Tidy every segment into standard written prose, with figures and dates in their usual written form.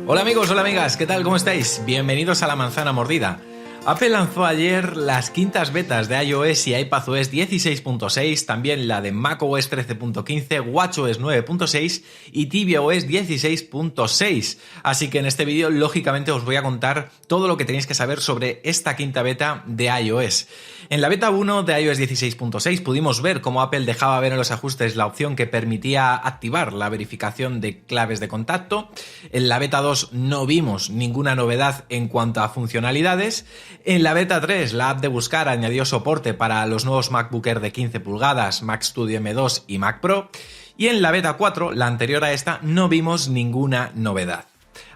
Hola amigos, hola amigas, ¿qué tal? ¿Cómo estáis? Bienvenidos a La Manzana Mordida. Apple lanzó ayer las quintas betas de iOS y iPadOS 16.6, también la de macOS 13.15, watchOS 9.6 y tvOS 16.6. Así que en este vídeo, lógicamente, os voy a contar todo lo que tenéis que saber sobre esta quinta beta de iOS. En la beta 1 de iOS 16.6 pudimos ver cómo Apple dejaba ver en los ajustes la opción que permitía activar la verificación de claves de contacto. En la beta 2 no vimos ninguna novedad en cuanto a funcionalidades. En la beta 3, la app de buscar añadió soporte para los nuevos MacBook Air de 15 pulgadas, Mac Studio M2 y Mac Pro. Y en la beta 4, la anterior a esta, no vimos ninguna novedad.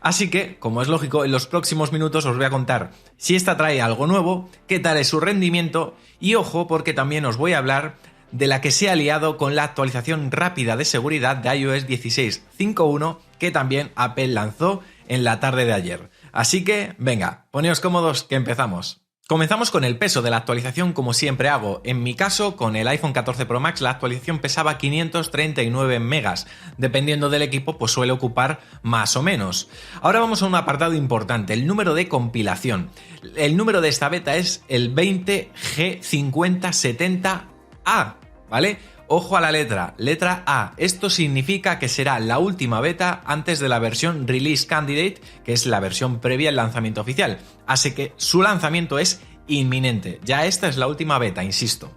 Así que, como es lógico, en los próximos minutos os voy a contar si esta trae algo nuevo, qué tal es su rendimiento y ojo porque también os voy a hablar de la que se ha liado con la actualización rápida de seguridad de iOS 16.5.1 que también Apple lanzó en la tarde de ayer. Así que, venga, poneos cómodos que empezamos. Comenzamos con el peso de la actualización como siempre hago. En mi caso, con el iPhone 14 Pro Max la actualización pesaba 539 megas. Dependiendo del equipo, pues suele ocupar más o menos. Ahora vamos a un apartado importante, el número de compilación. El número de esta beta es el 20G5070A, ¿vale? Ojo a la letra A. Esto significa que será la última beta antes de la versión Release Candidate, que es la versión previa al lanzamiento oficial. Así que su lanzamiento es inminente. Ya esta es la última beta, insisto.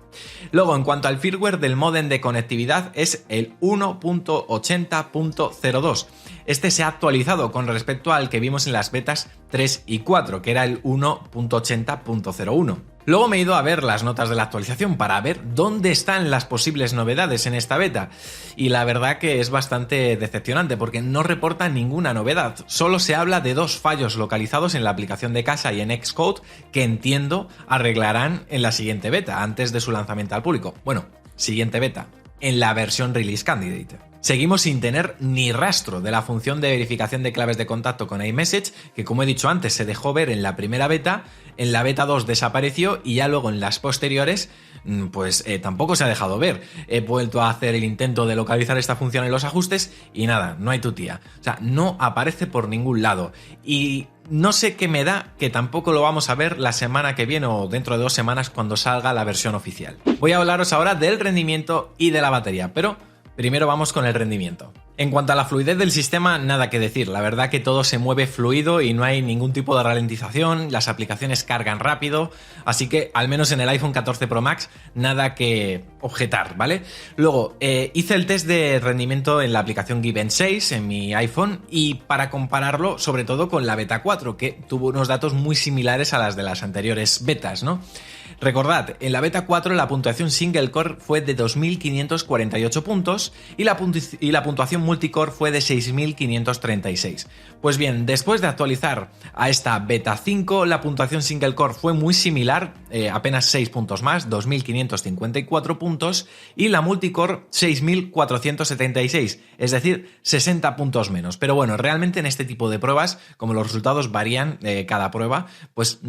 Luego, en cuanto al firmware del módem de conectividad, es el 1.80.02. Este se ha actualizado con respecto al que vimos en las betas 3 y 4, que era el 1.80.01. Luego me he ido a ver las notas de la actualización para ver dónde están las posibles novedades en esta beta. Y la verdad que es bastante decepcionante porque no reporta ninguna novedad. Solo se habla de 2 fallos localizados en la aplicación de casa y en Xcode que entiendo arreglarán en la siguiente beta, antes de su lanzamiento al público. Bueno, siguiente beta, en la versión Release Candidate. Seguimos sin tener ni rastro de la función de verificación de claves de contacto con iMessage, que como he dicho antes se dejó ver en la primera beta, en la beta 2 desapareció y ya luego en las posteriores pues tampoco se ha dejado ver. He vuelto a hacer el intento de localizar esta función en los ajustes y nada, no hay tu tía. O sea, no aparece por ningún lado. Y no sé qué me da que tampoco lo vamos a ver la semana que viene o dentro de 2 semanas cuando salga la versión oficial. Voy a hablaros ahora del rendimiento y de la batería, pero primero vamos con el rendimiento. En cuanto a la fluidez del sistema, nada que decir. La verdad que todo se mueve fluido y no hay ningún tipo de ralentización, las aplicaciones cargan rápido, así que al menos en el iPhone 14 Pro Max nada que objetar, ¿vale? Luego, hice el test de rendimiento en la aplicación Given 6 en mi iPhone y para compararlo sobre todo con la beta 4, que tuvo unos datos muy similares a las de las anteriores betas, ¿no? Recordad, en la beta 4 la puntuación single core fue de 2.548 puntos y la puntuación multicore fue de 6.536. Pues bien, después de actualizar a esta beta 5, la puntuación single core fue muy similar, apenas 6 puntos más, 2.554 puntos, y la multicore 6.476, es decir, 60 puntos menos. Pero bueno, realmente en este tipo de pruebas, como los resultados varían cada prueba, pues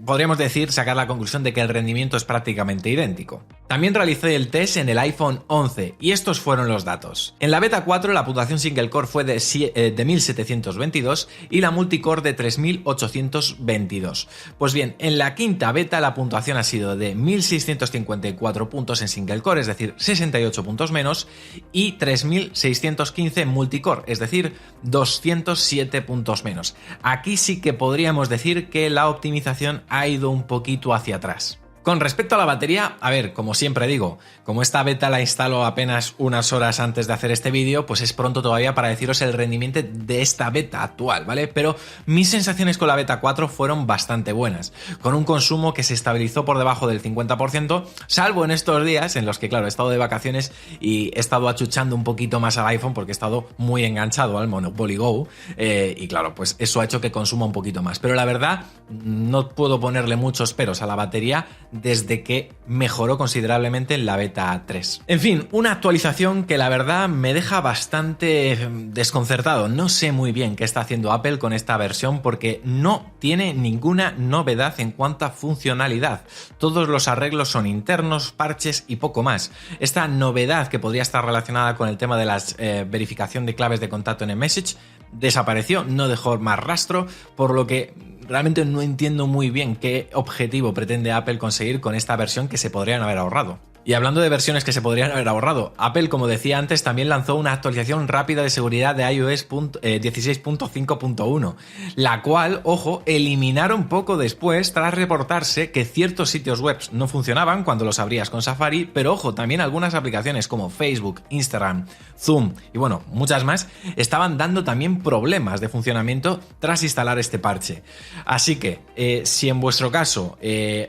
podríamos decir, sacar la conclusión de que el rendimiento es prácticamente idéntico. También realicé el test en el iPhone 11 y estos fueron los datos. En la beta 4 la puntuación single core fue de 1.722 y la multicore de 3.822. Pues bien, en la quinta beta la puntuación ha sido de 1.654 puntos en single core, es decir, 68 puntos menos, y 3.615 en multicore, es decir, 207 puntos menos. Aquí sí que podríamos decir que la optimización ha ido un poquito hacia atrás. Con respecto a la batería, a ver, como siempre digo, como esta beta la instalo apenas unas horas antes de hacer este vídeo, pues es pronto todavía para deciros el rendimiento de esta beta actual, ¿vale? Pero mis sensaciones con la beta 4 fueron bastante buenas, con un consumo que se estabilizó por debajo del 50%, salvo en estos días en los que, claro, he estado de vacaciones y he estado achuchando un poquito más al iPhone porque he estado muy enganchado al Monopoly Go, y claro, pues eso ha hecho que consuma un poquito más. Pero la verdad, no puedo ponerle muchos peros a la batería desde que mejoró considerablemente en la beta 3. En fin, una actualización que la verdad me deja bastante desconcertado. No sé muy bien qué está haciendo Apple con esta versión porque no tiene ninguna novedad en cuanto a funcionalidad. Todos los arreglos son internos, parches y poco más. Esta novedad que podría estar relacionada con el tema de la verificación de claves de contacto en iMessage desapareció, no dejó más rastro, por lo que realmente no entiendo muy bien qué objetivo pretende Apple conseguir con esta versión que se podrían haber ahorrado. Y hablando de versiones que se podrían haber ahorrado, Apple, como decía antes, también lanzó una actualización rápida de seguridad de iOS 16.5.1, la cual, ojo, eliminaron poco después tras reportarse que ciertos sitios web no funcionaban cuando los abrías con Safari, pero ojo, también algunas aplicaciones como Facebook, Instagram, Zoom y bueno, muchas más, estaban dando también problemas de funcionamiento tras instalar este parche. Así que, si en vuestro caso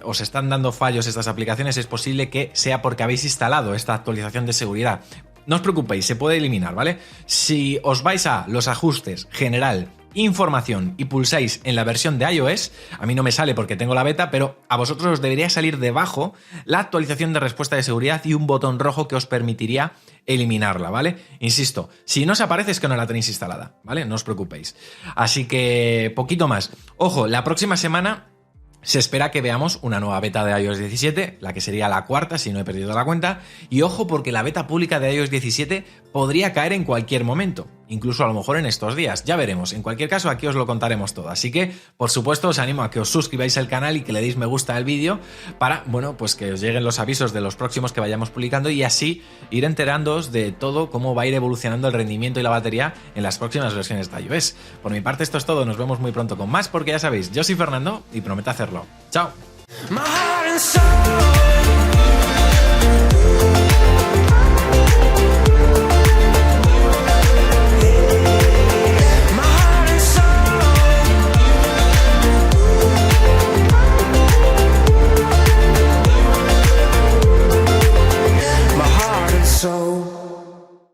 os están dando fallos estas aplicaciones, es posible que sea porque habéis instalado esta actualización de seguridad. No os preocupéis, se puede eliminar, ¿vale? Si os vais a los ajustes, general, información y pulsáis en la versión de iOS, a mí no me sale porque tengo la beta, pero a vosotros os debería salir debajo la actualización de respuesta de seguridad y un botón rojo que os permitiría eliminarla, ¿vale? Insisto, si no os aparece es que no la tenéis instalada, ¿vale? No os preocupéis. Así que, poquito más. Ojo, la próxima semana se espera que veamos una nueva beta de iOS 17, la que sería la cuarta si no he perdido la cuenta, y ojo porque la beta pública de iOS 17 podría caer en cualquier momento, incluso a lo mejor en estos días, ya veremos. En cualquier caso aquí os lo contaremos todo, así que por supuesto os animo a que os suscribáis al canal y que le deis me gusta al vídeo para, bueno, pues que os lleguen los avisos de los próximos que vayamos publicando y así ir enterándoos de todo cómo va a ir evolucionando el rendimiento y la batería en las próximas versiones de iOS. Por mi parte esto es todo, nos vemos muy pronto con más porque ya sabéis, yo soy Fernando y prometo hacerlo. ¡Chao!